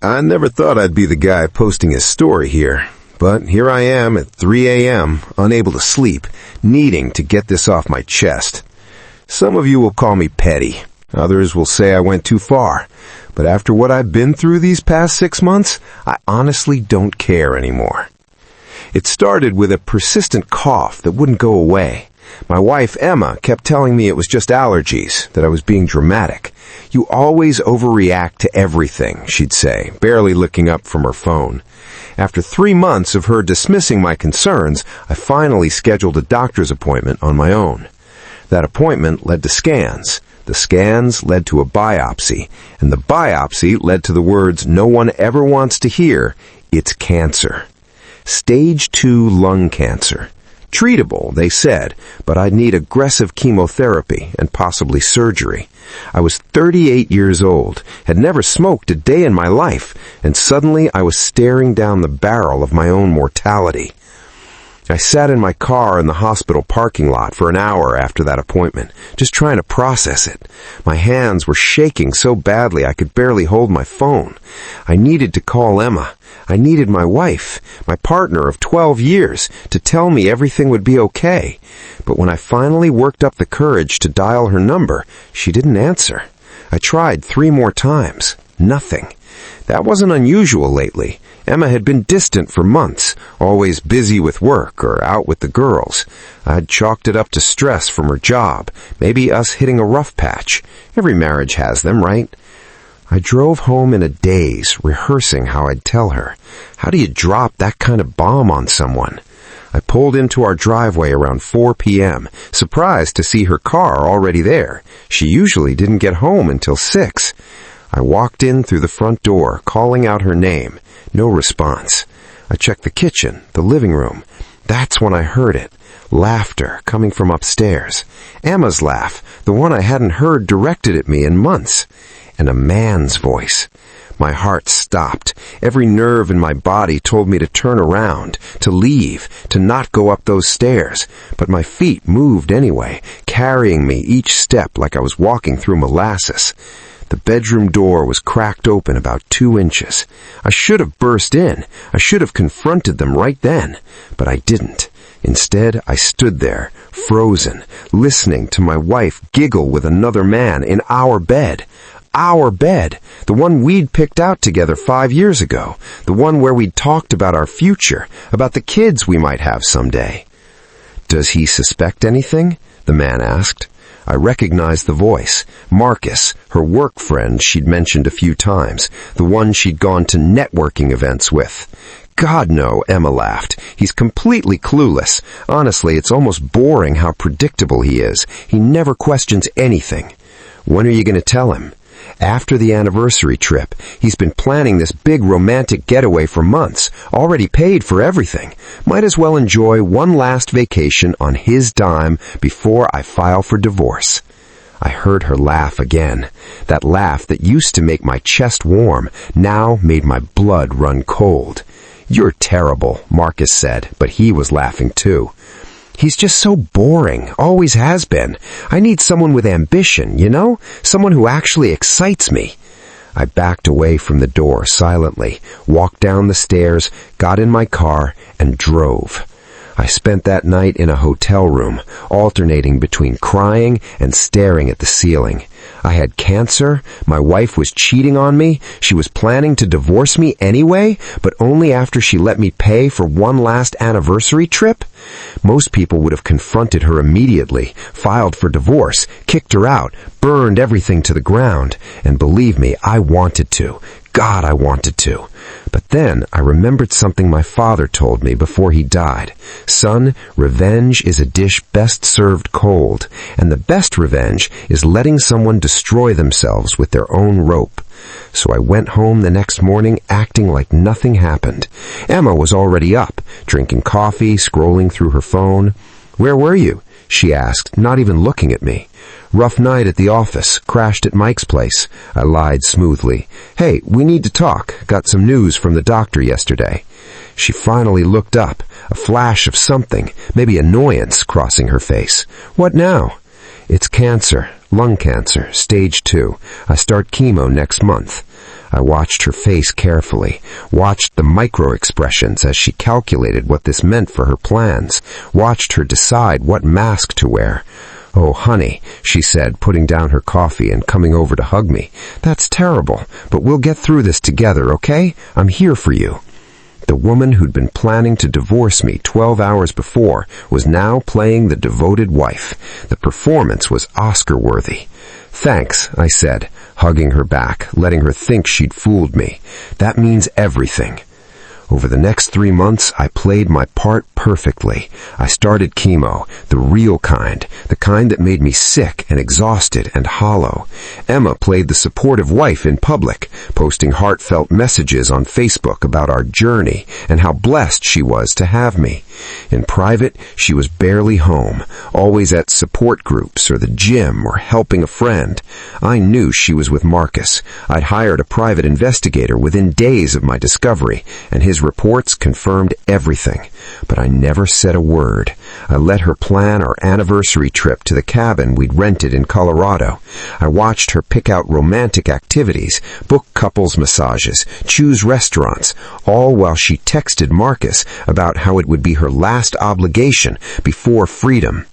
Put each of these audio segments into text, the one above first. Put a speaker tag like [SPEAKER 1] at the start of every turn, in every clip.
[SPEAKER 1] I never thought I'd be the guy posting his story here, but here I am at 3 a.m., unable to sleep, needing to get this off my chest. Some of you will call me petty. Others will say I went too far. But after what I've been through these past 6 months, I honestly don't care anymore. It started with a persistent cough that wouldn't go away. My wife, Emma, kept telling me it was just allergies, that I was being dramatic. "You always overreact to everything," she'd say, barely looking up from her phone. After 3 months of her dismissing my concerns, I finally scheduled a doctor's appointment on my own. That appointment led to scans. The scans led to a biopsy, and the biopsy led to the words no one ever wants to hear: it's cancer. Stage 2 lung cancer. Treatable, they said, but I'd need aggressive chemotherapy and possibly surgery. I was 38 years old, had never smoked a day in my life, and suddenly I was staring down the barrel of my own mortality. I sat in my car in the hospital parking lot for an hour after that appointment, just trying to process it. My hands were shaking so badly I could barely hold my phone. I needed to call Emma. I needed my wife, my partner of 12 years, to tell me everything would be okay. But when I finally worked up the courage to dial her number, she didn't answer. I tried 3 more times. Nothing. That wasn't unusual lately. Emma had been distant for months, always busy with work or out with the girls. I'd chalked it up to stress from her job, maybe us hitting a rough patch. Every marriage has them, right? I drove home in a daze, rehearsing how I'd tell her. How do you drop that kind of bomb on someone? I pulled into our driveway around 4 p.m., surprised to see her car already there. She usually didn't get home until 6. I walked in through the front door, calling out her name. No response. I checked the kitchen, the living room. That's when I heard it. Laughter coming from upstairs. Emma's laugh, the one I hadn't heard directed at me in months. And a man's voice. My heart stopped. Every nerve in my body told me to turn around, to leave, to not go up those stairs. But my feet moved anyway, carrying me each step like I was walking through molasses. The bedroom door was cracked open about 2 inches. I should have burst in. I should have confronted them right then. But I didn't. Instead, I stood there, frozen, listening to my wife giggle with another man in our bed. Our bed, the one we'd picked out together 5 years ago, the one where we'd talked about our future, about the kids we might have someday. "Does he suspect anything?" the man asked. I recognized the voice. Marcus, her work friend she'd mentioned a few times, the one she'd gone to networking events with. "God, no," Emma laughed. "He's completely clueless. Honestly, it's almost boring how predictable he is. He never questions anything." "When are you going to tell him?" "After the anniversary trip. He's been planning this big romantic getaway for months, already paid for everything. Might as well enjoy one last vacation on his dime before I file for divorce." I heard her laugh again. That laugh that used to make my chest warm now made my blood run cold. "You're terrible," Marcus said, but he was laughing too. "He's just so boring, always has been. I need someone with ambition, you know? Someone who actually excites me." I backed away from the door silently, walked down the stairs, got in my car, and drove. I spent that night in a hotel room, alternating between crying and staring at the ceiling. I had cancer, my wife was cheating on me, she was planning to divorce me anyway, but only after she let me pay for one last anniversary trip? Most people would have confronted her immediately, filed for divorce, kicked her out, burned everything to the ground, and believe me, I wanted to. God, I wanted to. But then I remembered something my father told me before he died. "Son, revenge is a dish best served cold, and the best revenge is letting someone destroy themselves with their own rope." So I went home the next morning acting like nothing happened. Emma was already up, drinking coffee, scrolling through her phone. "Where were you?" she asked, not even looking at me. "Rough night at the office. Crashed at Mike's place." I lied smoothly. "Hey, we need to talk. Got some news from the doctor yesterday." She finally looked up, a flash of something, maybe annoyance, crossing her face. "What now?" It's cancer, lung cancer, stage 2. I start chemo next month. I watched her face carefully, watched the micro-expressions as she calculated what this meant for her plans, watched her decide what mask to wear. "Oh, honey," she said, putting down her coffee and coming over to hug me. "That's terrible, but we'll get through this together, okay? I'm here for you." The woman who'd been planning to divorce me 12 hours before was now playing the devoted wife. The performance was Oscar-worthy. "Thanks," I said, hugging her back, letting her think she'd fooled me. "That means everything." Over the next 3 months, I played my part perfectly. I started chemo, the real kind, the kind that made me sick and exhausted and hollow. Emma played the supportive wife in public, posting heartfelt messages on Facebook about our journey and how blessed she was to have me. In private, she was barely home, always at support groups or the gym or helping a friend. I knew she was with Marcus. I'd hired a private investigator within days of my discovery, and his reports confirmed everything. But I never said a word. I let her plan our anniversary trip to the cabin we'd rented in Colorado. I watched her pick out romantic activities, book couples massages, choose restaurants, all while she texted Marcus about how it would be her last obligation before freedom.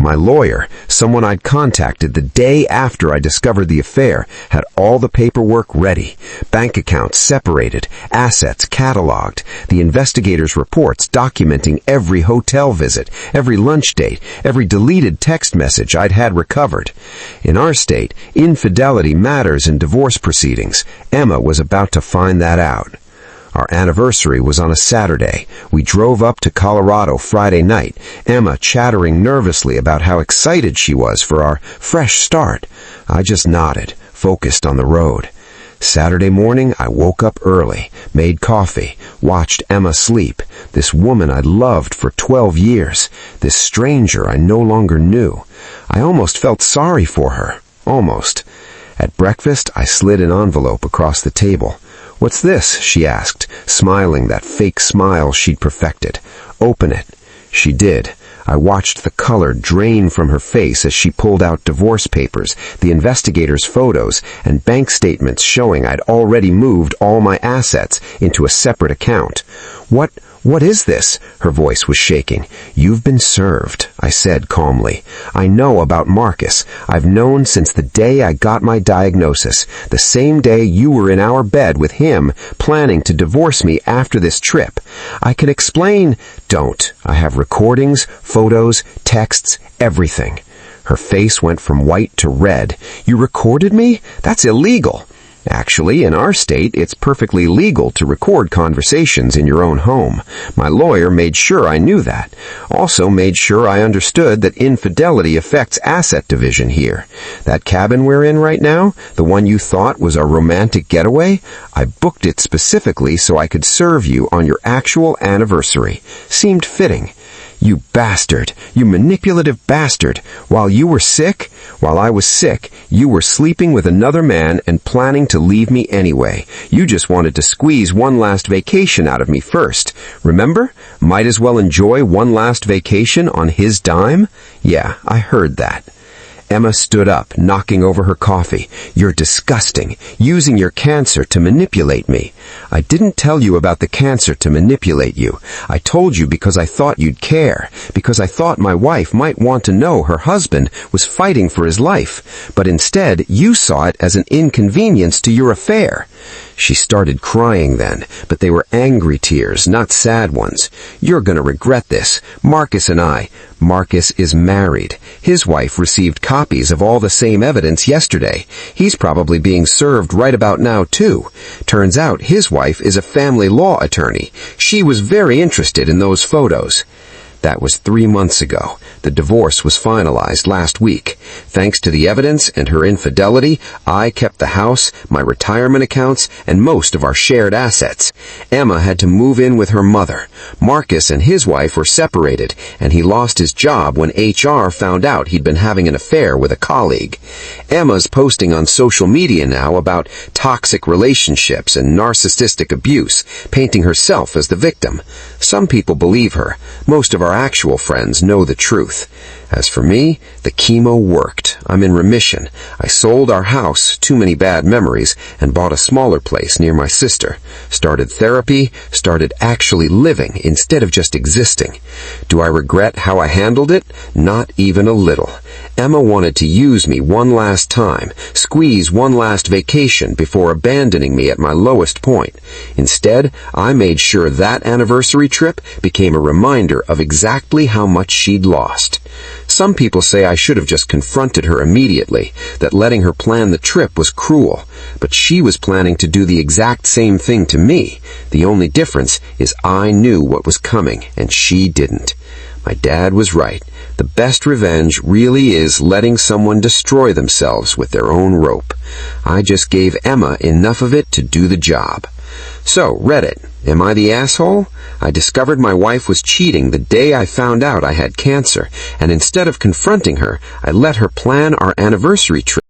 [SPEAKER 1] My lawyer, someone I'd contacted the day after I discovered the affair, had all the paperwork ready. Bank accounts separated, assets cataloged, the investigator's reports documenting every hotel visit, every lunch date, every deleted text message I'd had recovered. In our state, infidelity matters in divorce proceedings. Emma was about to find that out. Our anniversary was on a Saturday. We drove up to Colorado Friday night, Emma chattering nervously about how excited she was for our fresh start. I just nodded, focused on the road. Saturday morning, I woke up early, made coffee, watched Emma sleep, this woman I'd loved for 12 years, this stranger I no longer knew. I almost felt sorry for her. Almost. At breakfast, I slid an envelope across the table. "What's this?" she asked, smiling that fake smile she'd perfected. "Open it." She did. I watched the color drain from her face as she pulled out divorce papers, the investigator's photos, and bank statements showing I'd already moved all my assets into a separate account. What is this?" Her voice was shaking. "You've been served," I said calmly. "I know about Marcus. I've known since the day I got my diagnosis, the same day you were in our bed with him, planning to divorce me after this trip. I can explain—" "Don't. I have recordings, photos, texts, everything." Her face went from white to red. "You recorded me? That's illegal." Actually, in our state, it's perfectly legal to record conversations in your own home. My lawyer made sure I knew that. Also made sure I understood that infidelity affects asset division here. That cabin we're in right now, the one you thought was our romantic getaway, I booked it specifically so I could serve you on your actual anniversary. Seemed fitting. "You bastard! You manipulative bastard! While you were sick, while I was sick, you were sleeping with another man and planning to leave me anyway. You just wanted to squeeze one last vacation out of me first. Remember? Might as well enjoy one last vacation on his dime?" "Yeah, I heard that." Emma stood up, knocking over her coffee. "You're disgusting, using your cancer to manipulate me." "I didn't tell you about the cancer to manipulate you. I told you because I thought you'd care, because I thought my wife might want to know her husband was fighting for his life. But instead, you saw it as an inconvenience to your affair." She started crying then, but they were angry tears, not sad ones. "You're going to regret this. Marcus and I—" "Marcus is married. His wife received copies of all the same evidence yesterday. He's probably being served right about now, too. Turns out his wife is a family law attorney. She was very interested in those photos." That was 3 months ago. The divorce was finalized last week. Thanks to the evidence and her infidelity, I kept the house, my retirement accounts, and most of our shared assets. Emma had to move in with her mother. Marcus and his wife were separated, and he lost his job when HR found out he'd been having an affair with a colleague. Emma's posting on social media now about toxic relationships and narcissistic abuse, painting herself as the victim. Some people believe her. Most of our our actual friends know the truth. As for me, the chemo worked. I'm in remission. I sold our house, too many bad memories, and bought a smaller place near my sister. Started therapy, started actually living instead of just existing. Do I regret how I handled it? Not even a little. Emma wanted to use me one last time, squeeze one last vacation before abandoning me at my lowest point. Instead, I made sure that anniversary trip became a reminder of exactly how much she'd lost. Some people say I should have just confronted her immediately, that letting her plan the trip was cruel. But she was planning to do the exact same thing to me. The only difference is I knew what was coming, and she didn't. My dad was right. The best revenge really is letting someone destroy themselves with their own rope. I just gave Emma enough of it to do the job. So, Reddit, am I the asshole? I discovered my wife was cheating the day I found out I had cancer, and instead of confronting her, I let her plan our anniversary trip.